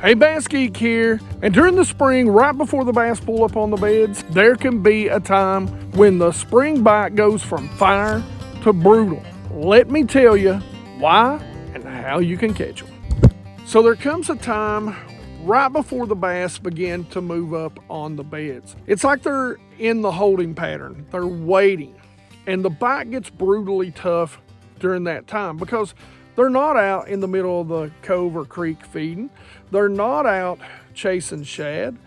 Hey, BassGeek here, and during the spring, right before the bass pull up on the beds, there can be a time when the spring bite goes from fire to brutal. Let me tell you why and how you can catch them. So there comes a time right before the bass begin to move up on the beds. It's like they're in the holding pattern, they're waiting, and the bite gets brutally tough during that time because they're not out in the middle of the cove or creek feeding. They're not out chasing shad,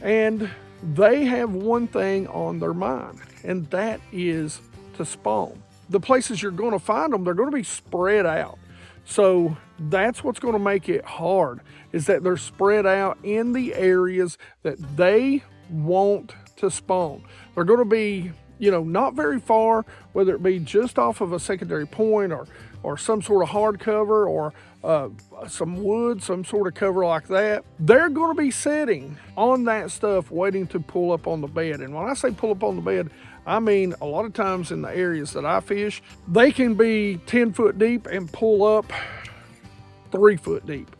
and they have one thing on their mind, and that is to spawn. The places you're going to find them, they're going to be spread out. So that's what's going to make it hard, is that they're spread out in the areas that they want to spawn. They're going to be, not very far, whether it be just off of a secondary point or some sort of hard cover or some wood, some sort of cover like that. They're going to be sitting on that stuff waiting to pull up on the bed. And when I say pull up on the bed, I mean a lot of times in the areas that I fish, they can be 10 foot deep and pull up 3 foot deep.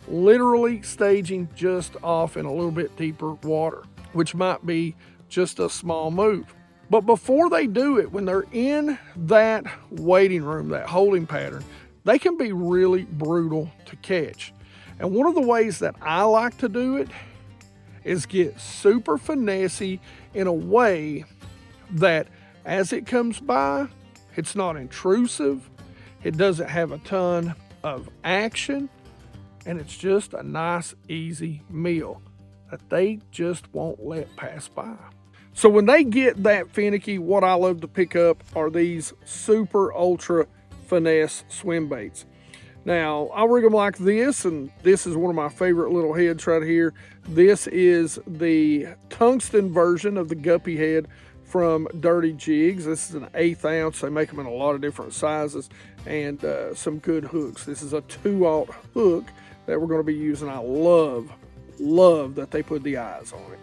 Literally staging just off in a little bit deeper water, which might be just a small move. But before they do it, when they're in that waiting room, that holding pattern, they can be really brutal to catch. And one of the ways that I like to do it is get super finessey in a way that as it comes by, it's not intrusive, it doesn't have a ton of action, and it's just a nice, easy meal that they just won't let pass by. So when they get that finicky, what I love to pick up are these super ultra finesse swim baits. Now, I rig them like this, and this is one of my favorite little heads right here. This is the tungsten version of the guppy head from Dirty Jigs. This is an 1/8 ounce. They make them in a lot of different sizes and some good hooks. This is a 2/0 hook that we're going to be using. I love that they put the eyes on it.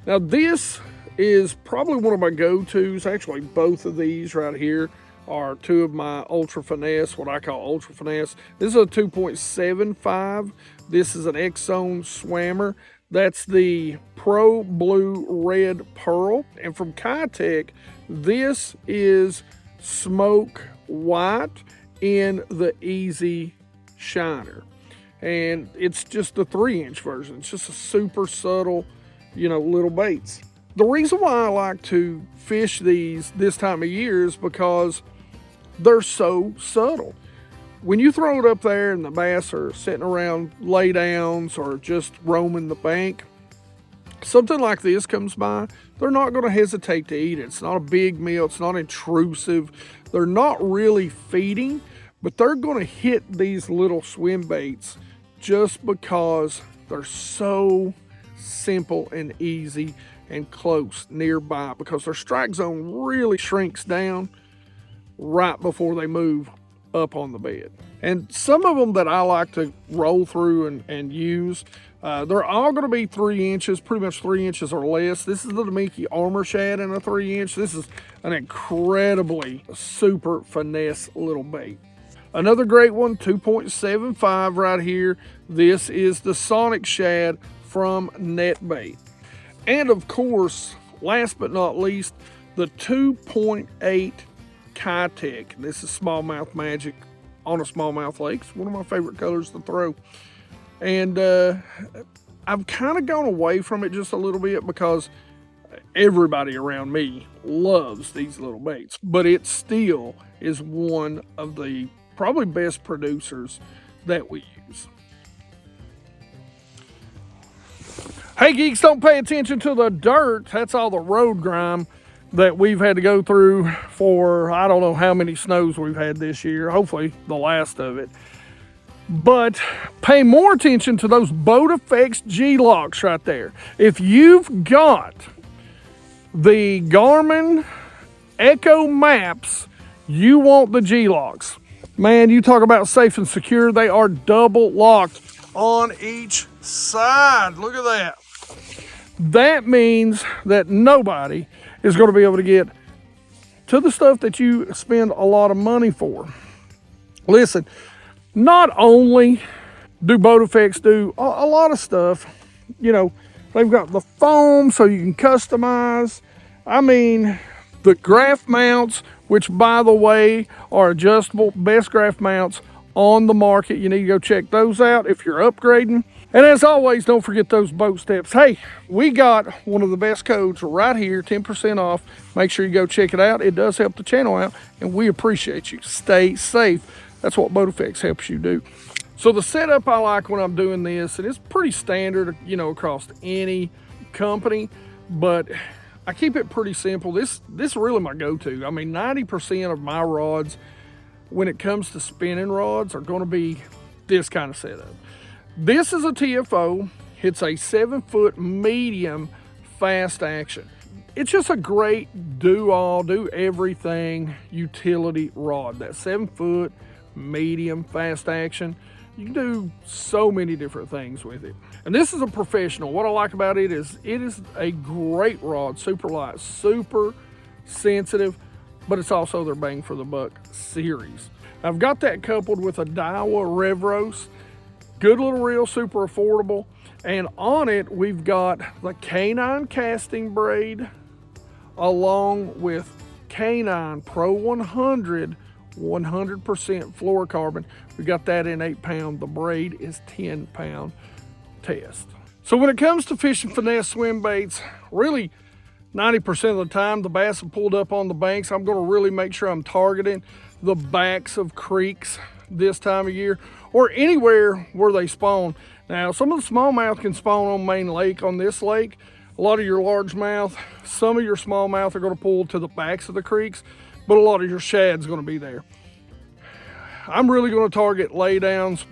Now, this is probably one of my go-tos. Actually, both of these right here are two of my ultra finesse, what I call ultra finesse. This is a 2.75. This is an X-Zone Swammer. That's the Pro Blue Red Pearl. And from Kayak, this is Smoke White in the Easy Shiner. And it's just the 3-inch version. It's just a super subtle, little baits. The reason why I like to fish these this time of year is because they're so subtle. When you throw it up there and the bass are sitting around lay downs or just roaming the bank, something like this comes by, they're not going to hesitate to eat it. It's not a big meal. It's not intrusive. They're not really feeding, but they're going to hit these little swim baits just because they're so simple and easy and close nearby, because their strike zone really shrinks down right before they move up on the bed. And some of them that I like to roll through and use, they're all going to be 3 inches, pretty much 3 inches or less. This is the Demiki Armor Shad in a 3-inch. This is an incredibly super finesse little bait. Another great one, 2.75 right here. This is the Sonic Shad from Netbait. And of course, last but not least, the 2.8 Kayak. This is smallmouth magic on a smallmouth lake. It's one of my favorite colors to throw. And I've kind of gone away from it just a little bit because everybody around me loves these little baits. But it still is one of the probably best producers that we use. Hey geeks, don't pay attention to the dirt. That's all the road grime that we've had to go through for I don't know how many snows we've had this year. Hopefully the last of it. But pay more attention to those Boat Effects G-locks right there. If you've got the Garmin Echo Maps, you want the G-locks. Man, you talk about safe and secure. They are double locked on each side. Look at that. That means that nobody is going to be able to get to the stuff that you spend a lot of money for. Listen, not only do boat effects, do a lot of stuff. You know, they've got the foam so you can customize. I mean, the graph mounts, which by the way are adjustable, best graph mounts on the market. You need to go check those out if you're upgrading. And as always, don't forget those boat steps. Hey, we got one of the best codes right here, 10% off. Make sure you go check it out. It does help the channel out, and we appreciate you. Stay safe. That's what Boat Effects helps you do. So the setup I like when I'm doing this, and it's pretty standard, you know, across any company, but I keep it pretty simple. This is really my go-to. I mean, 90% of my rods, when it comes to spinning rods, are going to be this kind of setup. This is a TFO. It's a 7-foot medium fast action. It's just a great do-all, do-everything utility rod. That 7-foot medium fast action. You can do so many different things with it. And this is a professional. What I like about it is a great rod, super light, super sensitive, but it's also their bang for the buck series. I've got that coupled with a Daiwa Revros. Good little reel, super affordable. And on it, we've got the K9 casting braid along with K9 Pro 100 100% fluorocarbon. We got that in 8-pound. The braid is 10-pound test. So when it comes to fishing finesse swim baits, really 90% of the time the bass are pulled up on the banks. I'm going to really make sure I'm targeting the backs of creeks this time of year, or anywhere where they spawn. Now, some of the smallmouth can spawn on main lake on this lake. A lot of your largemouth, some of your smallmouth are going to pull to the backs of the creeks, but a lot of your shad's going to be there. I'm really going to target laydowns,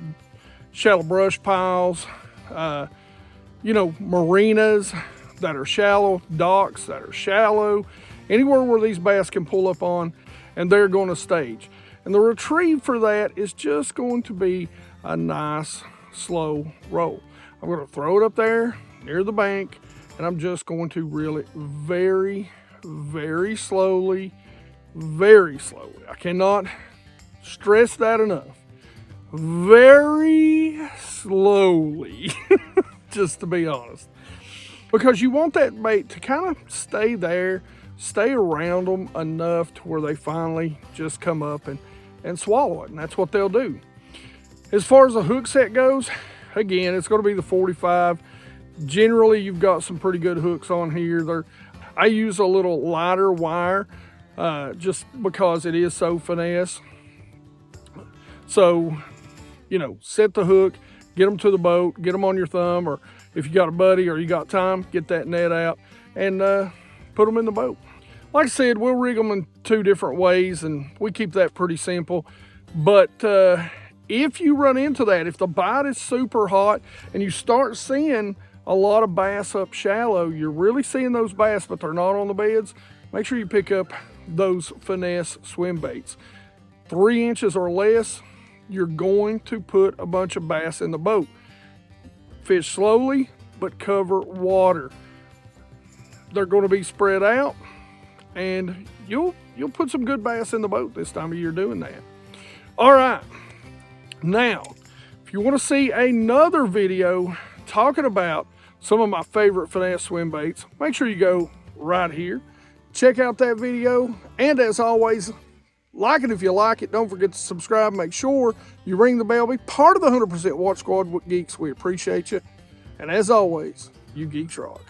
shallow brush piles, you know, marinas that are shallow, docks that are shallow, anywhere where these bass can pull up on, and they're going to stage. And the retrieve for that is just going to be a nice, slow roll. I'm going to throw it up there near the bank, and I'm just going to reel it very, very slowly, very slowly. I cannot stress that enough. Very slowly, just to be honest. Because you want that bait to kind of stay there, stay around them enough to where they finally just come up and swallow it, and that's what they'll do. As far as the hook set goes, again, it's going to be the 45. Generally, you've got some pretty good hooks on here. I use a little lighter wire just because it is so finesse. So, you know, set the hook, get them to the boat, get them on your thumb, or if you got a buddy or you got time, get that net out and put them in the boat. Like I said, we'll rig them in 2 different ways, and we keep that pretty simple. But if you run into that, if the bite is super hot and you start seeing a lot of bass up shallow, you're really seeing those bass, but they're not on the beds, make sure you pick up those finesse swim baits. 3 inches or less, you're going to put a bunch of bass in the boat. Fish slowly, but cover water. They're going to be spread out, and you'll put some good bass in the boat this time of year doing that. All right, now, if you want to see another video talking about some of my favorite finesse swim baits, make sure you go right here. Check out that video, and as always, like it if you like it. Don't forget to subscribe. Make sure you ring the bell. Be part of the 100% Watch Squad with Geeks. We appreciate you. And as always, you geeks rock.